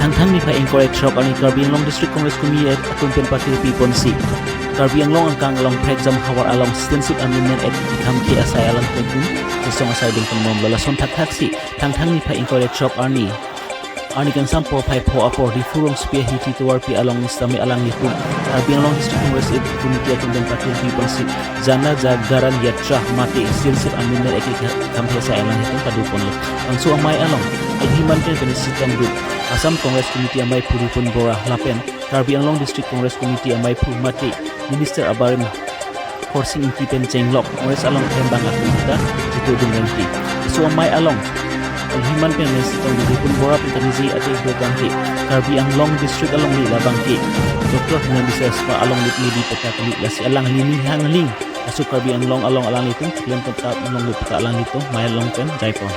Thang-thang-nipa encourage Rock and Karbi Anglong District Congress Committee at Kumpen Party Pipon C. Karbi Anglong ang kang along prexam hawar along extensive amendment at ikamki asay alang kumpun sesong asay din pang mong lalason taksi Thang-thang-nipa encourage Rock Arni kan sampo pai po apor di furong spia hiti tuwar pi along istami alang nipun Karbi Anglong District Congress Committee at Kumpen Party Pipon C jana jagaran yatra mati extensive amendment at ikamki asay alang nipun kadupon lo ang suamay along Himan kan penisitam group Assam Congress Committee amai puripun bora lapen Karbi Anglong District Congress Committee amai purmati Minister Abarim Korsing Intipen Chenglok Congress along tembang akita itu dengenti isu amai along Himan kan penisitam puripun bora pentanizi ati gangki Karbi Anglong District along li labangki Dr. Nabisa Spa along li petakli lasi alang lining hangling asu Karbi Anglong along alang itu klem tetap along li peta alang itu mai long pen jaipon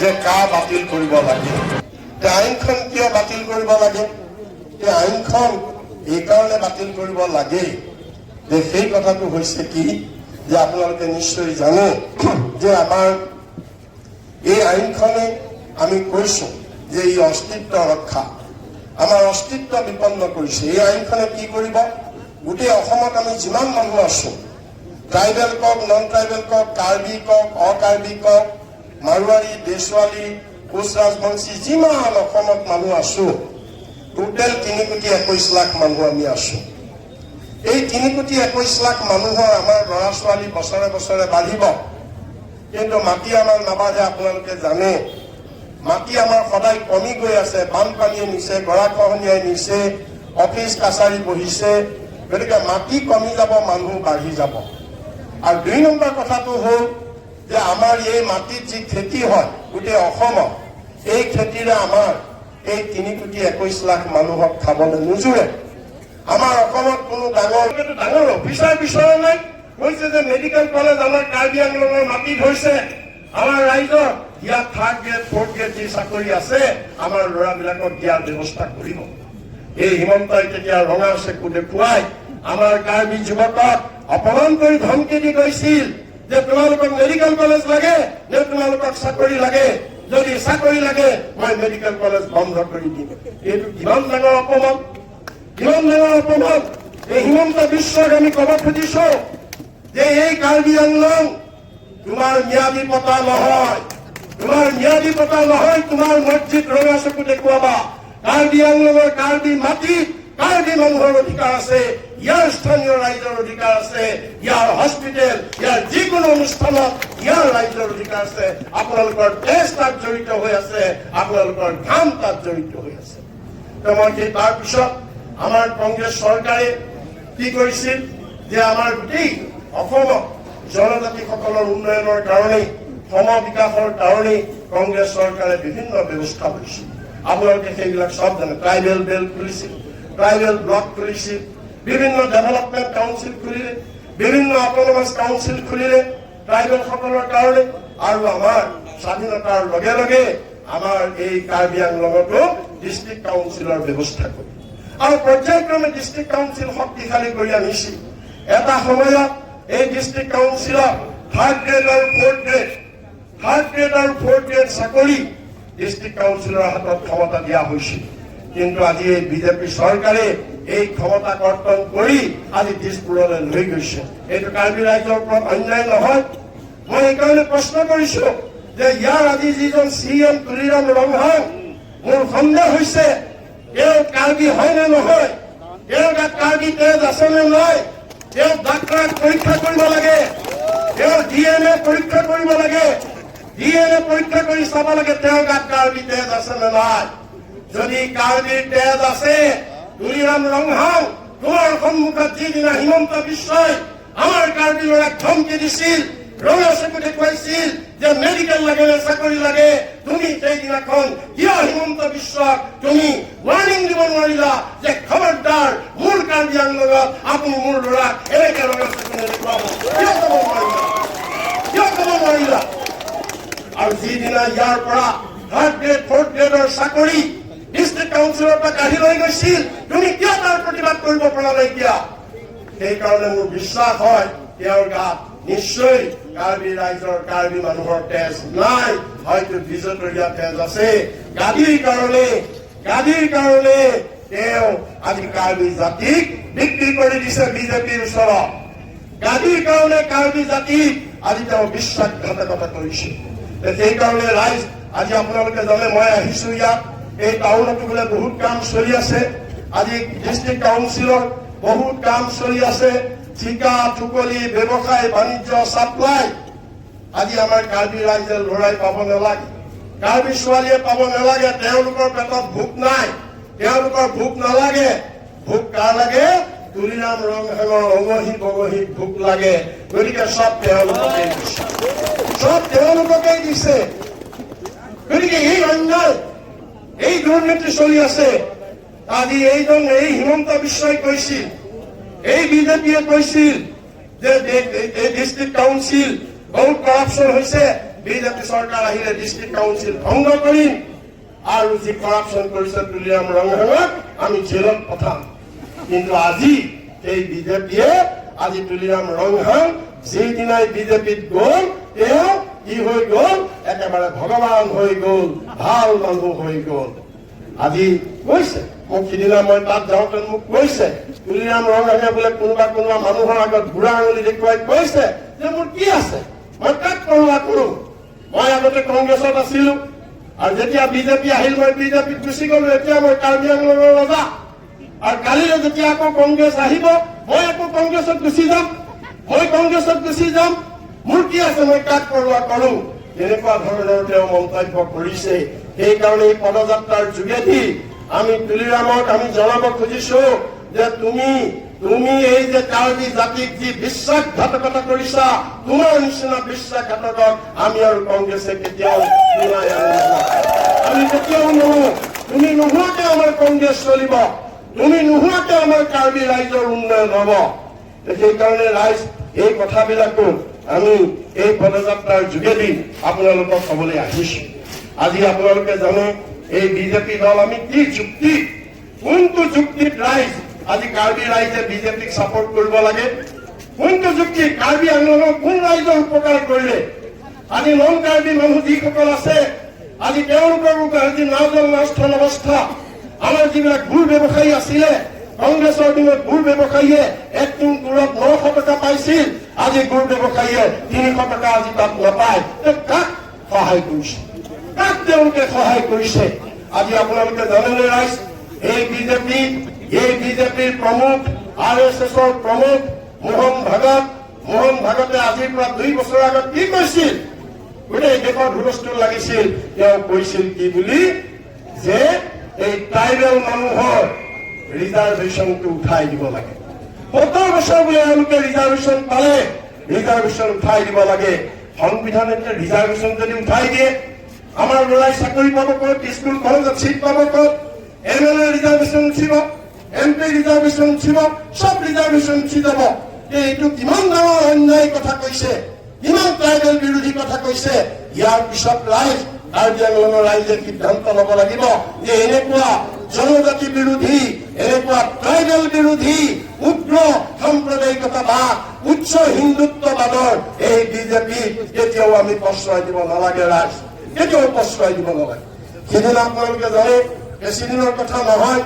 যে কা বাতিল কৰিব লাগে আইনখন কিয় বাতিল কৰিব লাগে আইনখন এই কাৰণে বাতিল কৰিব লাগে যে সেই কথাটো হৈছে কি যে আপোনালোকে নিশ্চয় জানে যে আমাৰ এই আইনখনে আমি কৈছো যে এই অস্তিত্ব ৰক্ষা আমাৰ অস্তিত্ব বিপন্ন কৰিছে এই আইনখনে কি কৰিব গোটেই অসমত আমি যিমান মানুহ আছো ট্ৰাইবেল কক নন ট্ৰাইবেল কক কাৰ্বি কক অকাৰ্বি কক মাৰুৱাৰী দেশৱালী কোচ ৰাজবংশী যিমান অসমত মানুহ আছো টোটেল 3,21 লাখ মানুহ আমি আছো এই 3,21 লাখ মানুহৰ আমাৰ ল'ৰা ছোৱালী বছৰে বছৰে বাঢ়িব কিন্তু মাটি আমাৰ নাবাঢ়ে আপোনালোকে জানে মাটি আমাৰ সদায় কমি গৈ আছে বানপানীয়ে নিছে গৰাখহনীয়াই নিছে অফিচ কাছাৰী বহিছে গতিকে মাটি কমি যাব মানুহ বাঢ়ি যাব আৰু 2 নম্বৰ কথাটো হ'ল যে আমাৰ এই মাটিত যি খেতি হয় গোটেই অসমত এই খেতিৰে আমাৰ এই 3,21 লাখ মানুহক খাবলৈ নোজোৰে আমাৰ অসমত কোনো ডাঙৰ অফিচাৰ বিচৰা নাই কৈছে যে মেডিকেল কলেজ আমাৰ কাৰ্বি আংলঙৰ মাটিত হৈছে আমাৰ ৰাইজৰ ইয়াত থাৰ্ড গ্ৰেড ফৰ্থ গ্ৰেড যি চাকৰি আছে আমাৰ ল'ৰাবিলাকক দিয়াৰ ব্যৱস্থা কৰিব এই হিমন্তই তেতিয়া ৰঙা চেকু দেখুৱাই আমাৰ কাৰ্বি যুৱকক অপমান কৰি ধমকি দি কৈছিল যে তোমালোকক মেডিকেল কলেজ লাগে নে তোমালোকক চাকৰি লাগে যদি চাকৰি লাগে মই মেডিকেল কলেজ বন্ধ কৰি দিম এইটো কিমান ডাঙৰ অপমান এই হিমন্ত বিশ্বক আমি ক'ব খুজিছো যে এই কাৰ্বি আংলং তোমাৰ ম্যাদী পতা নহয় তোমাৰ মছজিদ ৰঙা চকু দেখুৱাবা কাৰ্বি আংলঙৰ কাৰ্বি মাটিত কাৰ্বি মানুহৰ অধিকাৰ আছে ইয়াৰ স্থানীয় ৰাইজৰ অধিকাৰ আছে ইয়াৰ হস্পিটেল ইয়াৰ যিকোনো অনুষ্ঠানত ইয়াৰ ৰাইজৰ অধিকাৰ আছে আপোনালোকৰ দেশ তাত জড়িত হৈ আছে আপোনালোকৰ ঘাম তাত জড়িত হৈ আছে তাৰপিছত আমাৰ কংগ্ৰেছ চৰকাৰে কি কৰিছিল যে আমাৰ গোটেই অসমত জনজাতিসকলৰ উন্নয়নৰ কাৰণে সম বিকাশৰ কাৰণে কংগ্ৰেছ চৰকাৰে বিভিন্ন ব্যৱস্থা লৈছিল আপোনালোকে সেইবিলাক সব জানে ট্ৰাইবেল বেল খুলিছিল ট্ৰাইবেল ব্লক খুলিছিল বিভিন্ন ডেভেলপমেণ্ট কাউন্সিল খুলিলে বিভিন্ন অট'নমাছ কাউন্সিল খুলিলে ট্ৰাইবেলসকলৰ কাৰণে আৰু আমাৰ স্বাধীনতাৰ লগে লগে আমাৰ এই কাৰ্বি আংলঙতো ডিষ্ট্ৰিক্ট কাউন্সিলৰ ব্যৱস্থা কৰিলে আৰু পৰ্যায়ক্ৰমে ডিষ্ট্ৰিক্ট কাউন্সিল শক্তিশালী কৰি আনিছিল এটা সময়ত এই ডিষ্ট্ৰিক্ট কাউন্সিলত থাৰ্ড গ্ৰেড আৰু ফৰ্থ গ্ৰেড চাকৰি ডিষ্ট্ৰিক্ট কাউন্সিলৰ হাতত ক্ষমতা দিয়া হৈছিল কিন্তু আজি এই বিজেপি চৰকাৰে এই ক্ষমতা কৰ্তন কৰি আজি দিছপুৰলৈ লৈ গৈছে এইটো কাৰ্বি ৰাইজৰ ওপৰত অন্যায় নহয় মই এইকাৰণে প্ৰশ্ন কৰিছো যে ইয়াৰ আজি যিজন CM তুলিৰাম ৰংহাং মোৰ সন্দেহ হৈছে এই কাৰ্বি হয় নে নহয় তেওঁৰ গাত কাৰ্বি তেজ আছে নে নাই তেওঁ ডাক্তৰক পৰীক্ষা কৰিব লাগে, তেওঁ DNA পৰীক্ষা কৰিব লাগে, DNA পৰীক্ষা কৰি চাব লাগে তেওঁৰ গাত কাৰ্বি তেজ আছে নে নাই। যদি কাৰ্বিৰ তেজ আছে, তুলিৰাম ৰংহাং তোমাৰ সন্মুখত যিদিনা হিমন্ত বিশ্বই আমাৰ কাৰ্বি ল'ৰাক ধমকি দিছিল, ৰঙা চকু দেখুৱাইছিল যে মেডিকেল লাগে নে চাকৰি লাগে, তুমি সেইদিনাখন কিয় হিমন্ত বিশ্বক তুমি ৱাৰ্ণিং দিব নোৱাৰিলা যে খবৰদাৰ মোৰ কাৰ্বি আংলঙত আপুনি মোৰ ল'ৰাক এনেকে ৰঙা চকু দেখুৱাব, কিয় ক'ব নোৱাৰিলা, কিয় ক'ব নোৱাৰিলা। আৰু যিদিনা ইয়াৰ পৰা 3rd গ্ৰেড 4th গ্ৰেডৰ চাকৰি ডিষ্ট্ৰিক্ট কাউন্সিলৰ পৰা কাঢ়ি লৈ গৈছিল, তুমি কিয় তাৰ প্ৰতিবাদ কৰিব পৰা নাইকিয়া। সেইকাৰণে মোৰ বিশ্বাস হয় তেওঁৰ গাত নিশ্চয় কাৰ্বি ৰাইজৰ কাৰ্বি মানুহৰ তেজ নাই, হয়তো বিজতৰীয়া তেজ আছে। গাদীৰ কাৰণে তেওঁ আজি কাৰ্বি জাতিক বিক্ৰী কৰি দিছে বিজেপিৰ ওচৰত। গাদীৰ কাৰণে কাৰ্বি জাতিক আজি তেওঁ বিশ্বাসঘাতকতা কৰিছে। সেইকাৰণে ৰাইজ আজি আপোনালোকে জানে মই আহিছো ইয়াত, এই টাউনতো বোলে বহুত কাম চলি আছে, আজি ডিষ্ট্ৰিক্ট কাউন্সিলৰ বহুত কাম চলি আছে, ঠিকা টুকলি ব্যৱসায় বাণিজ্য চাপ্লাই। আজি আমাৰ কাৰ্বি ৰাইজে লৰাই পাব নালাগে, কাৰ্বি ছোৱালীয়ে পাব নালাগে, তেওঁলোকৰ পেটত ভোক নাই, তেওঁলোকৰ ভোক নালাগে। ভোক কাৰ লাগে? তুলিৰাম ৰংহাঙৰ অঙহী বঙহী ভোক লাগে। গতিকে সব তেওঁলোককেই দিছে, সব তেওঁলোককেই দিছে। গতিকে এই অন্যায়, এই দুৰ্নীতি চলি আছে। আজি এই হিমন্ত বিশ্বই কৈছিল, এই বিজেপিয়ে কৈছিল যে ডিষ্ট্ৰিক্ট কাউন্সিল বহুত কৰাপশ্যন হৈছে, বিজেপি চৰকাৰ আহিলে ডিষ্ট্ৰিক্ট কাউন্সিল ভংগ কৰিম, আৰু যি কৰাপশ্যন কৰিছে তুলিৰাম ৰংহাঙক আমি জেলত পঠাম। কিন্তু আজি এই বিজেপিয়ে আজি তুলিৰাম ৰংহাং যিদিনাই বিজেপিত গ'ল, তেওঁ কি হৈ গ'ল? একেবাৰে ভগৱান হৈ গ'ল, ভাল মানুহ হৈ গ'ল। আজি কৈছে মোক, সিদিনা মই তাত যাওঁতে মোক কৈছে তুলিৰাম ৰংহাঙে বোলে কোনোবা মানুহৰ আগত বুঢ়া আঙুলি দেখুৱাই কৈছে যে মোৰ কি আছে, মই কাক কৰোৱা কৰো। মই আগতে কংগ্ৰেছত আছিলো, আৰু যেতিয়া বিজেপি আহিল মই বিজেপিত গুচি গলো, এতিয়া মই কাৰ্বি আংলঙৰ ৰজা। আৰু কালিলৈ যেতিয়া আকৌ কংগ্ৰেছ আহিব, মই আকৌ কংগ্ৰেছত গুচি যাম, মই কংগ্ৰেছত গুচি যাম, মোৰ কি আছে, মই কাক কৰোৱা কৰো। এনেকুৱা ধৰণৰ তেওঁ মন্তব্য কৰিছে। সেইকাৰণে এই পদযাত্ৰাৰ যোগেদি আমি তুলিৰামক আমি জনাব খুজিছো যে তুমি এই যে কাৰ্বি জাতিক যি বিশ্বাসঘাতকতা কৰিছা, তোমাৰ নিচিনা বিশ্বাসঘাতকক আমি আৰু কংগ্ৰেছে কেতিয়াও আমি কেতিয়াও নহওঁ। তুমি নোহোৱাকে আমাৰ কংগ্ৰেছ চলিব, তুমি নোহোৱাকে আমাৰ কাৰ্বি ৰাইজৰ উন্নয়ন হব। সেইকাৰণে ৰাইজ এই কথাবিলাকো আমি এই পদযাত্ৰাৰ যোগেদি আপোনালোকক কবলৈ আহিছো। আজি আপোনালোকে জানে এই বিজেপি দল আমি কি যুক্তি, কোনটো যুক্তিত ৰাইজ আজি কাৰ্বি ৰাইজে বিজেপিক ছাপোৰ্ট কৰিব লাগে, কোনটো যুক্তি? কাৰ্বি আংলঙক কোন ৰাইজৰ উপকাৰ কৰিলে? আজি নন কাৰ্বি মানুহ যিসকল আছে, আজি তেওঁলোকৰ আজি নাজল নাস্থল অৱস্থা। আমাৰ যিবিলাক গুৰ ব্যৱসায়ী আছিলে, কংগ্ৰেছৰ দিনত গুৰ ব্যৱসায়ীয়ে 1 টিং গুৰত 900 টকা পাইছিল, আজি গুৰ ব্যৱসায়ীয়ে 300 টকা আজি তাত নাপায়। কাক সহায় কৰিছে, কাক তেওঁলোকে সহায় কৰিছে? আজি আপোনালোকে জানেনে ৰাইজ, এই বিজেপিৰ প্ৰমুখ RSSৰ প্ৰমুখ মোহন ভাগতে আজিৰ পৰা 2 বছৰ আগত কি কৈছিল? গোটেই দেশত হুলস্থুল লাগিছিল। তেওঁ কৈছিল কি বুলি, যে এই ট্ৰাইবেল মানুহৰ ৰিজাৰ্ভেশ্যনটো উঠাই দিব লাগে। 70 বছৰ বোলে এওঁলোকে ৰিজাৰ্ভেশ্যন পালে, ৰিজাৰ্ভেশ্যন উঠাই দিব লাগে। সংবিধানে ৰিজাৰ্ভেশ্যন যদি উঠাই দিয়ে, আমাৰ ল'ৰাই চাকৰি পাব ক'ত, স্কুল কলেজত চিট পাব ক'ত, MLA ৰিজাৰ্ভেশ্যন উঠিব, MP ৰিজাৰ্ভেশ্যন উঠিব, চব ৰিজাৰ্ভেশ্যন উঠি যাব। এইটো কিমান ডাঙৰ অন্যায় কথা কৈছে, কিমান ট্ৰাইবেল বিৰোধী কথা কৈছে। ইয়াৰ পিছত ৰাইজ, কাৰ্বি আংলঙৰ ৰাইজে সিদ্ধান্ত ল'ব লাগিব যে এনেকুৱা জনজাতি বিৰোধী, এনেকুৱা ট্ৰাইবেল বিৰোধী উগ্ৰ সাম্প্ৰদায়িকতাবাদ, উচ্চ হিন্দুত্ববাদৰ এই বিজেপি কেতিয়াও আমি প্ৰশ্ৰয় দিব নালাগে। ৰাইজ কেতিয়াও প্ৰশ্ৰয় দিব নালাগে। সেইদিনা আপোনালোকে জানে, বেছিদিনৰ কথা নহয়,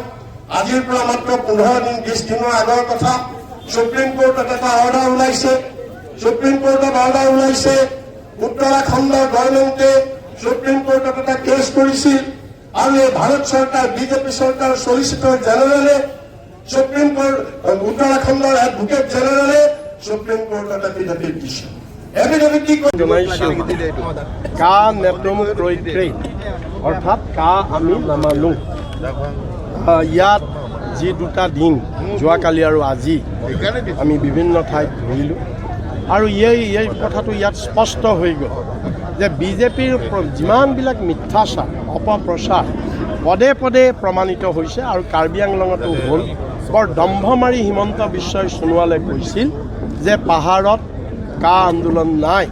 আজিৰ পৰা মাত্ৰ 15 দিন 20 দিনৰ আগৰ কথা। সুপ্ৰিম কোৰ্টত এটা অৰ্ডাৰ ওলাইছে, উত্তৰাখণ্ডৰ গভৰ্ণমেণ্টে সুপ্ৰিম কোৰ্টত এটা কেছ কৰিছিল, আৰু এই ভাৰত চৰকাৰ, বিজেপি চৰকাৰ চলিচিটৰ জেনেৰেলে সুপ্ৰিম কোৰ্ট উত্তৰাখণ্ডৰ এডভোকেট জেনেৰেলে সুপ্ৰিম কোৰ্টত এফিডেভিট দিছে। এফিডেভিট কি কা নেতম ক্ৰয় অৰ্থাৎ কা আমি নামানো। ইয়াত যি দুটা দিন যোৱাকালি আৰু আজি আমি বিভিন্ন ঠাইত ঘূৰিলোঁ আৰু এই কথাটো ইয়াত স্পষ্ট হৈ গ'ল যে বিজেপিৰ যিমানবিলাক মিথ্যাচাৰ অপপ্ৰচাৰ পদে পদে প্ৰমাণিত হৈছে আৰু কাৰ্বি আংলঙতো হ'ল। বৰ দম্ভ মাৰি হিমন্ত বিশ্বই সোণোৱালে কৈছিল যে পাহাৰত কা আন্দোলন নাই,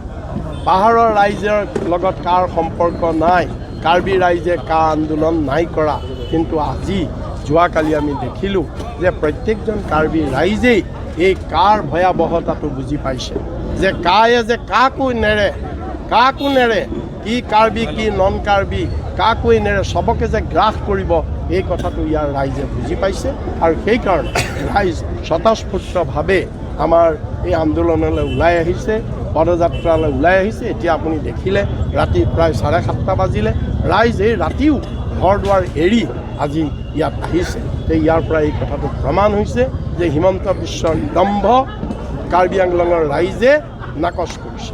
পাহাৰৰ ৰাইজৰ লগত কাৰ সম্পৰ্ক নাই, কাৰ্বি ৰাইজে কা আন্দোলন নাই কৰা। কিন্তু আজি যোৱাকালি আমি দেখিলোঁ যে প্ৰত্যেকজন কাৰ্বি ৰাইজেই এই কাৰ ভয়াৱহতাটো বুজি পাইছে যে কায়ে যে কাকো নেৰে, কি কাৰ্বি কি নন কাৰ্বি কাকোৱে নেৰে, চবকে যে গ্ৰাস কৰিব, এই কথাটো ইয়াৰ ৰাইজে বুজি পাইছে। আৰু সেইকাৰণে ৰাইজ স্বতঃস্ফূৰ্তভাৱে আমাৰ এই আন্দোলনলৈ ওলাই আহিছে, পদযাত্ৰালৈ ওলাই আহিছে। এতিয়া আপুনি দেখিলে ৰাতি প্ৰায় 7:30 বাজিলে, ৰাইজ এই ৰাতিও ঘৰ দুৱাৰ এৰি আজি ইয়াত আহিছে। ইয়াৰ পৰা এই কথাটো প্ৰমাণ হৈছে যে হিমন্ত বিশ্বৰ দম্ভ কাৰ্বি আংলঙৰ ৰাইজে নাকচ কৰিছে।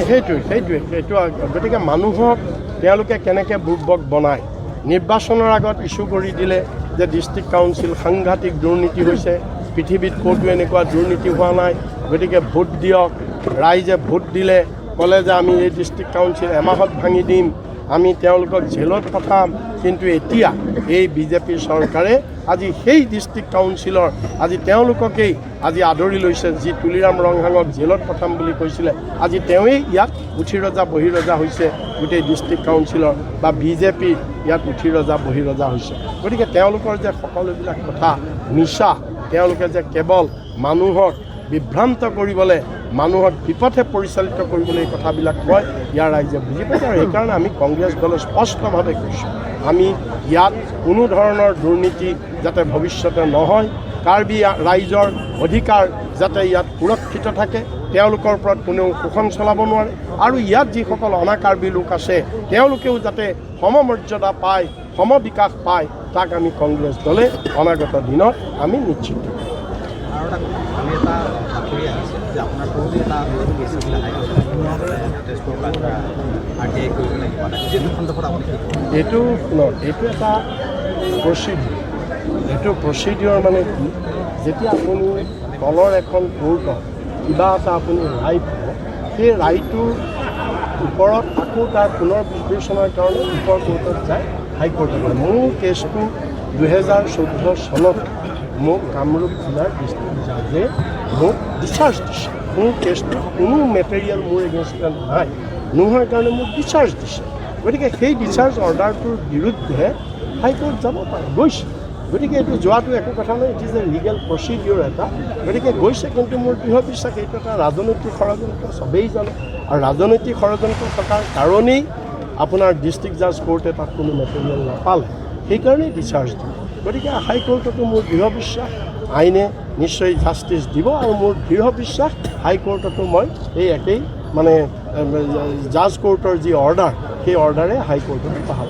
সেইটোৱে গতিকে মানুহক তেওঁলোকে কেনেকৈ বুৰ্বক বনায়। নিৰ্বাচনৰ আগত ইছ্যু কৰি দিলে যে ডিষ্ট্ৰিক্ট কাউন্সিল সাংঘাতিক দুৰ্নীতি হৈছে, পৃথিৱীত ক'তো এনেকুৱা দুৰ্নীতি হোৱা নাই, গতিকে ভোট দিয়ক। ৰাইজে ভোট দিলে, ক'লে যে আমি এই ডিষ্ট্ৰিক্ট কাউন্সিল এমাহত ভাঙি দিম, আমি তেওঁলোকক জেলত পঠাম। কিন্তু এতিয়া এই বিজেপি চৰকাৰে আজি সেই ডিষ্ট্ৰিক্ট কাউন্সিলৰ আজি তেওঁলোককেই আজি আদৰি লৈছে। যি তুলিৰাম ৰংহাঙক জেলত পঠাম বুলি কৈছিলে, আজি তেওঁৱেই ইয়াত উঠি ৰজা বহি ৰজা হৈছে। গোটেই ডিষ্ট্ৰিক্ট কাউন্সিলৰ বা বিজেপি ইয়াত উঠি ৰজা বহি ৰজা হৈছে। গতিকে তেওঁলোকৰ যে সকলোবিলাক কথা মিছা, তেওঁলোকে যে কেৱল মানুহক বিভ্ৰান্ত কৰিবলৈ, মানুহক বিপথে পৰিচালিত কৰিবলৈ এই কথাবিলাক কয়, ইয়াৰ ৰাইজে বুজি পাইছে। আৰু সেইকাৰণে আমি কংগ্ৰেছ দলে স্পষ্টভাৱে কৈছোঁ, আমি ইয়াত কোনো ধৰণৰ দুৰ্নীতি যাতে ভৱিষ্যতে নহয়, কাৰ্বি ৰাইজৰ অধিকাৰ যাতে ইয়াত সুৰক্ষিত থাকে, তেওঁলোকৰ ওপৰত কোনেও শোষণ চলাব নোৱাৰে। আৰু ইয়াত যিসকল অনা কাৰ্বি লোক আছে তেওঁলোকেও যাতে সমমৰ্যাদা পায়, সমবিকাশ পায়, তাক আমি কংগ্ৰেছ দলে অনাগত দিনত আমি নিশ্চিত কৰিম। এইটো এটা প্ৰচিডিঅ'ৰ মানে কি, যেতিয়া আপুনি তলৰ এখন কোৰ্টত কিবা এটা আপুনি ৰায় পাব, সেই ৰায়টোৰ ওপৰত আকৌ তাৰ পুনৰ বিবেচনাৰ কাৰণে ওপৰ কোৰ্টত যায়, হাইকোৰ্টত যায়। মোৰ কেছটো 2014 চনত মোক কামৰূপ জিলাৰ ডিষ্ট্ৰিক্ট জাজে মোক ডিচাৰ্জ দিছে। মোৰ কেছটো কোনো মেটেৰিয়েল মোৰ এগেইনষ্টে নাই, নোহোৱাৰ কাৰণে মোক ডিচাৰ্জ দিছে। গতিকে সেই ডিচাৰ্জ অৰ্ডাৰটোৰ বিৰুদ্ধে হাইকোৰ্ট যাব পাৰে, গৈছে। গতিকে এইটো যোৱাটো একো কথা নাই, ইট ইজ এ লিগেল প্ৰচিডিঅ'ৰ এটা। গতিকে গৈছে, কিন্তু মোৰ দৃঢ় বিশ্বাস এইটো এটা ৰাজনৈতিক ষড়যন্ত্ৰ, চবেই জানে। আৰু ৰাজনৈতিক ষড়যন্ত্ৰ থকাৰ কাৰণেই আপোনাৰ ডিষ্ট্ৰিক্ট জাজ কোৰ্টে তাত কোনো মেটেৰিয়েল নাপালে, সেইকাৰণেই ডিচাৰ্জ দিয়ে। গতিকে হাইকোৰ্টতো মোৰ দৃঢ় বিশ্বাস আইনে নিশ্চয় জাষ্টিচ দিব। আৰু মোৰ দৃঢ় বিশ্বাস হাইকোৰ্টতো মই এই একেই মানে জাজ কোৰ্টৰ যি অৰ্ডাৰ, সেই অৰ্ডাৰে হাইকোৰ্টত বাহাল